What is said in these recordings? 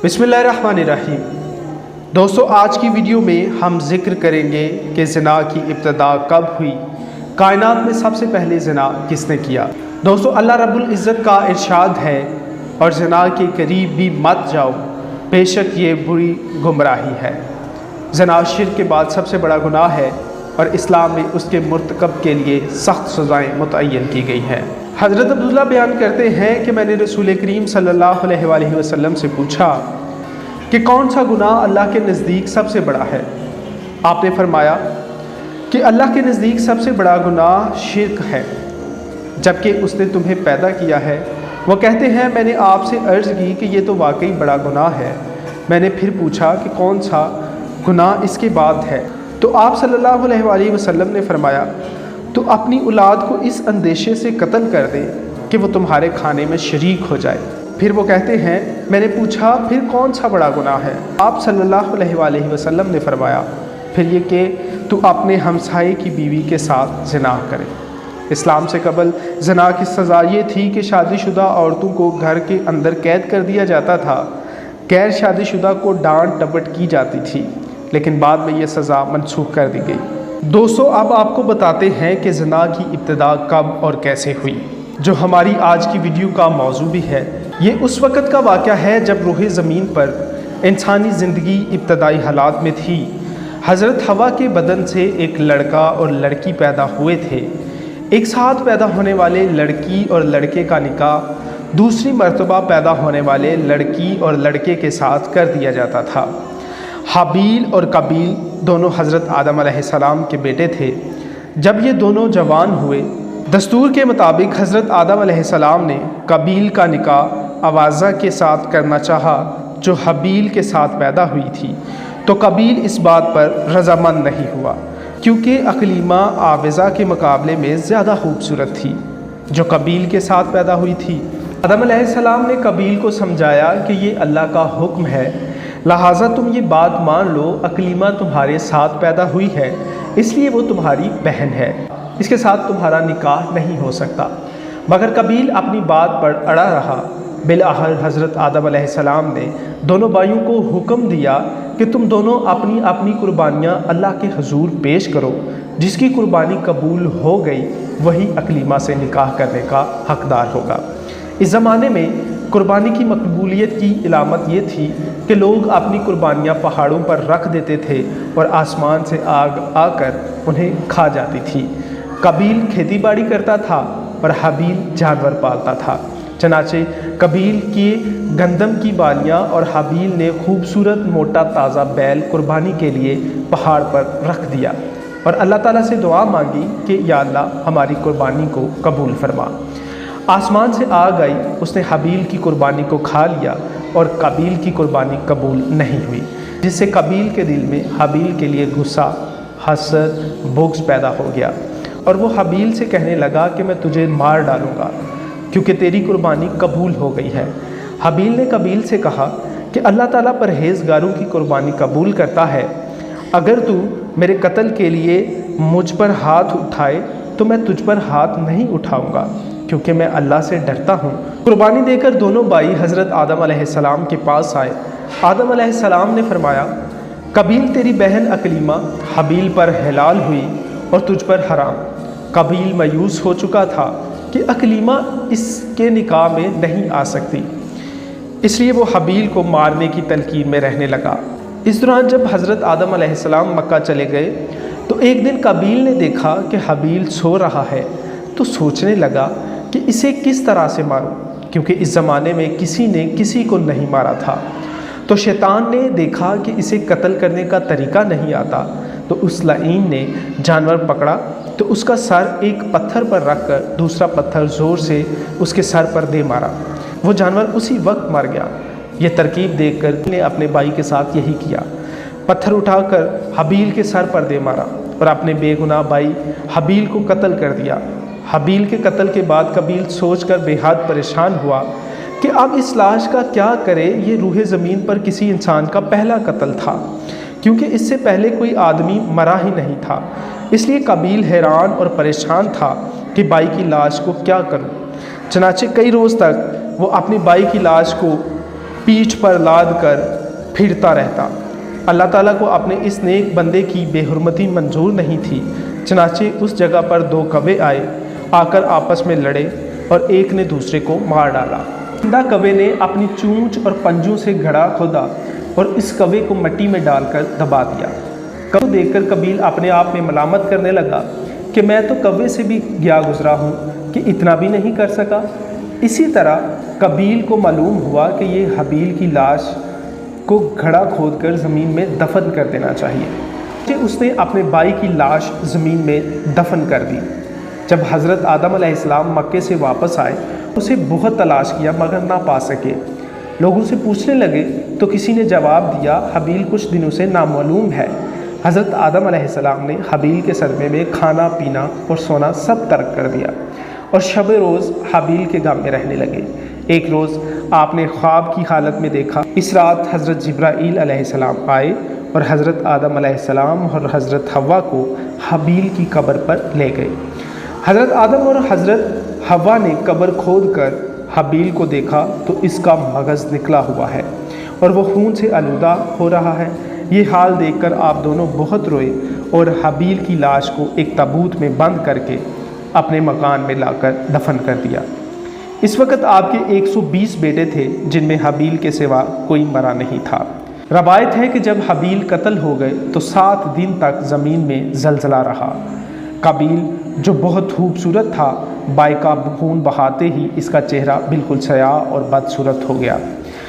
बिस्मिल्लाहिर्रहमानिर्रहीम। दोस्तों, आज की वीडियो में हम जिक्र करेंगे कि ज़िना की इब्तिदा कब हुई, कायनात में सबसे पहले ज़िना किसने किया। दोस्तों, अल्लाह रब्बुल इज़्ज़त का इरशाद है, और ज़िना के करीब भी मत जाओ, बेशक ये बुरी गुमराही है। ज़िना शिर्क के बाद सबसे बड़ा गुनाह है और इस्लाम में उसके मुर्तकब के लिए सख्त सज़ाएँ मुतय्यन की गई हैं। हज़रत अब्दुल्लाह बयान करते हैं कि मैंने रसूल करीम सल्लल्लाहु अलैहि वसल्लम से पूछा कि कौन सा गुनाह अल्लाह के नज़दीक सबसे बड़ा है। आपने फरमाया कि अल्लाह के नज़दीक सबसे बड़ा गुनाह शिर्क है, जबकि उसने तुम्हें पैदा किया है। वो कहते हैं, मैंने आपसे अर्ज़ की कि ये तो वाकई बड़ा गुनाह है। मैंने फिर पूछा कि कौन सा गुनाह इसके बाद है, तो आप सल्लल्लाहु अलैहि वसल्लम ने फरमाया, तो अपनी औलाद को इस अंदेशे से कत्ल कर दे कि वो तुम्हारे खाने में शरीक हो जाए। फिर वो कहते हैं, मैंने पूछा फिर कौन सा बड़ा गुनाह है। आप सल्लल्लाहु अलैहि वसल्लम ने फरमाया, फिर ये कि तू अपने हमसाये की बीवी के साथ ज़िना करे। इस्लाम से कबल ज़िना की सज़ा ये थी कि शादीशुदा औरतों को घर के अंदर कैद कर दिया जाता था, गैर शादीशुदा को डांट डपट की जाती थी, लेकिन बाद में ये सज़ा मनसूख कर दी गई। दोस्तों, अब आपको बताते हैं कि ज़िना की इब्तिदा कब और कैसे हुई, जो हमारी आज की वीडियो का मौजू भी है। ये उस वक़्त का वाक़या है जब रूह ज़मीन पर इंसानी ज़िंदगी इब्तदाई हालात में थी। हज़रत हवा के बदन से एक लड़का और लड़की पैदा हुए थे। एक साथ पैदा होने वाले लड़की और लड़के का निकाह दूसरी मर्तबा पैदा होने वाले लड़की और लड़के के साथ कर दिया जाता था। हाबील और कबील दोनों हज़रत आदम अलैहिस्सलाम के बेटे थे। जब ये दोनों जवान हुए, दस्तूर के मुताबिक हज़रत आदम अलैहिस्सलाम ने कबील का निकाह आवाज़ा के साथ करना चाहा, जो हबील के साथ पैदा हुई थी। तो कबील इस बात पर रज़ामंद नहीं हुआ, क्योंकि अकलीमा आवाज़ा के मुकाबले में ज़्यादा खूबसूरत थी, जो कबील के साथ पैदा हुई थी। आदम अलैहिस्सलाम ने कबील को समझाया कि ये अल्लाह का हुक्म है, लिहाजा तुम ये बात मान लो, अकलीमा तुम्हारे साथ पैदा हुई है, इसलिए वो तुम्हारी बहन है, इसके साथ तुम्हारा निकाह नहीं हो सकता। मगर कबील अपनी बात पर अड़ा रहा। बिलाखिर हज़रत आदम अलैहिस्सलाम ने दोनों भाइयों को हुक्म दिया कि तुम दोनों अपनी अपनी कुर्बानियाँ अल्लाह के हुजूर पेश करो। जिसकी कुर्बानी कबूल हो गई वही अकलीमा से निकाह करने का हकदार होगा। इस ज़माने में कुर्बानी की मकबूलियत की इलामत ये थी कि लोग अपनी कुर्बानियाँ पहाड़ों पर रख देते थे और आसमान से आग आकर उन्हें खा जाती थी। कबील खेती बाड़ी करता था और हबील जानवर पालता था। चनाचे कबील की गंदम की बालियाँ और हबील ने खूबसूरत मोटा ताज़ा बैल कुर्बानी के लिए पहाड़ पर रख दिया और अल्लाह ताला से दुआ मांगी कि या अल्लाह हमारी कुर्बानी को कबूल फरमा। आसमान से आग आई, उसने हबील की कुर्बानी को खा लिया और कबील की कुर्बानी कबूल नहीं हुई, जिससे कबील के दिल में हबील के लिए गुस्सा, हसद, बुग़्ज़ पैदा हो गया और वो हबील से कहने लगा कि मैं तुझे मार डालूँगा क्योंकि तेरी कुर्बानी कबूल हो गई है। हबील ने कबील से कहा कि अल्लाह ताला परहेज़गारों की कुर्बानी कबूल करता है। अगर तू मेरे कत्ल के लिए मुझ पर हाथ उठाए तो मैं तुझ पर हाथ नहीं उठाऊँगा, क्योंकि मैं अल्लाह से डरता हूँ। कुर्बानी देकर दोनों भाई हज़रत आदम अलैहिस्सलाम के पास आए। आदम अलैहिस्सलाम ने फरमाया, कबील तेरी बहन अकलीमा हबील पर हलाल हुई और तुझ पर हराम। कबील मायूस हो चुका था कि अकलीमा इसके निकाह में नहीं आ सकती, इसलिए वो हबील को मारने की तलकीन में रहने लगा। इस दौरान जब हज़रत आदम अलैहिस्सलाम मक्का चले गए तो एक दिन कबील ने देखा कि हबील सो रहा है, तो सोचने लगा कि इसे किस तरह से मारूं, क्योंकि इस ज़माने में किसी ने किसी को नहीं मारा था। तो शैतान ने देखा कि इसे कत्ल करने का तरीका नहीं आता, तो उस लाइन ने जानवर पकड़ा तो उसका सर एक पत्थर पर रखकर दूसरा पत्थर ज़ोर से उसके सर पर दे मारा। वो जानवर उसी वक्त मर गया। ये तरकीब देखकर ने अपने भाई के साथ यही किया, पत्थर उठाकर हबील के सर पर दे मारा और अपने बेगुनाह भाई हबील को कत्ल कर दिया। हबील के कत्ल के बाद कबील सोचकर बेहद परेशान हुआ कि अब इस लाश का क्या करे। ये रूह ज़मीन पर किसी इंसान का पहला कत्ल था, क्योंकि इससे पहले कोई आदमी मरा ही नहीं था। इसलिए कबील हैरान और परेशान था कि भाई की लाश को क्या करूं। चनाचे कई रोज़ तक वो अपनी भाई की लाश को पीठ पर लाद कर फिरता रहता। अल्लाह ताला को अपने इस नेक बंदे की बेहुरमती मंजूर नहीं थी। चनाचे उस जगह पर दो कौवे आए, आकर आपस में लड़े और एक ने दूसरे को मार डाला। जिंदा कौवे ने अपनी चूंच और पंजों से घड़ा खोदा और इस कौवे को मिट्टी में डालकर दबा दिया। कौवे देखकर कबील अपने आप में मलामत करने लगा कि मैं तो कौवे से भी गया गुजरा हूँ कि इतना भी नहीं कर सका। इसी तरह कबील को मालूम हुआ कि ये हबील की लाश को घड़ा खोदकर ज़मीन में दफन कर देना चाहिए। उसने अपने भाई की लाश ज़मीन में दफन कर दी। जब हज़रत आदम अलैहिस्सलाम मक्के से वापस आए, उसे बहुत तलाश किया मगर ना पा सके। लोगों से पूछने लगे तो किसी ने जवाब दिया, हबील कुछ दिनों से नामालूम है। हज़रत आदम अलैहिस्सलाम ने हबील के सदमे में खाना पीना और सोना सब तर्क कर दिया और शब रोज़ हबील के गाँव में रहने लगे। एक रोज़ आपने ख्वाब की हालत में देखा। इस रात हज़रत जिब्राईल अलैहिस्सलाम आए और हज़रत आदम अलैहिस्सलाम और हज़रत हव्वा को हबील की कब्र पर ले गए। हज़रत आदम और हज़रत हव्वा ने कब्र खोद कर हबील को देखा तो इसका मगज़ निकला हुआ है और वो खून से आलूदा हो रहा है। ये हाल देखकर आप दोनों बहुत रोए और हबील की लाश को एक ताबूत में बंद करके अपने मकान में लाकर दफन कर दिया। इस वक्त आपके 120 बेटे थे जिनमें हबील के सिवा कोई मरा नहीं था। रवायत है कि जब हबील कत्ल हो गए तो 7 दिन तक ज़मीन में ज़लज़ला रहा। कबील जो बहुत खूबसूरत था, बाई का खून बहाते ही इसका चेहरा बिल्कुल सया और बदसूरत हो गया।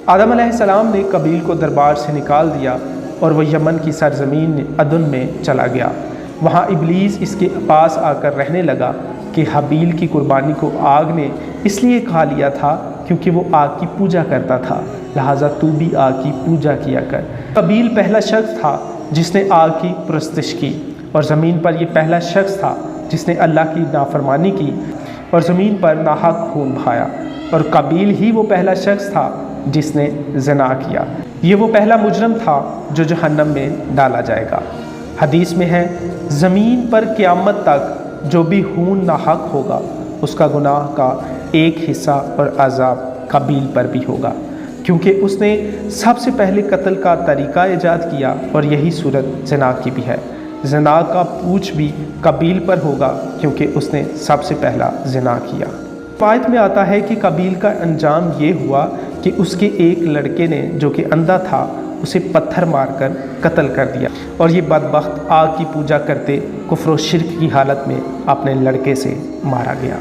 आदम अलैहिस्सलाम ने कबील को दरबार से निकाल दिया और वह यमन की सरजमीन अदन में चला गया। वहाँ इब्लीस इसके पास आकर रहने लगा कि हबील की कुर्बानी को आग ने इसलिए खा लिया था क्योंकि वो आग की पूजा करता था, लिहाजा तू भी आग की पूजा किया कर। कबील पहला शख्स था जिसने आग की परस्तिश की और ज़मीन पर ये पहला शख्स था जिसने अल्लाह की नाफरमानी की और ज़मीन पर नाहक खून बहाया। और कबील ही वो पहला शख्स था जिसने ज़िना किया। ये वो पहला मुजरम था जो जहन्नम में डाला जाएगा। हदीस में है, ज़मीन पर क़यामत तक जो भी खून नाहक होगा उसका गुनाह का एक हिस्सा और अज़ाब कबील पर भी होगा, क्योंकि उसने सबसे पहले कत्ल का तरीका ईजाद किया और यही सूरत ज़िना की भी है। ज़िना का पूछ भी कबील पर होगा क्योंकि उसने सबसे पहला ज़िना किया। रिवायत में आता है कि कबील का अंजाम ये हुआ कि उसके एक लड़के ने जो कि अंधा था उसे पत्थर मारकर कत्ल कर दिया और ये बदबख्त आग की पूजा करते कुफ्र व शिर्क की हालत में अपने लड़के से मारा गया।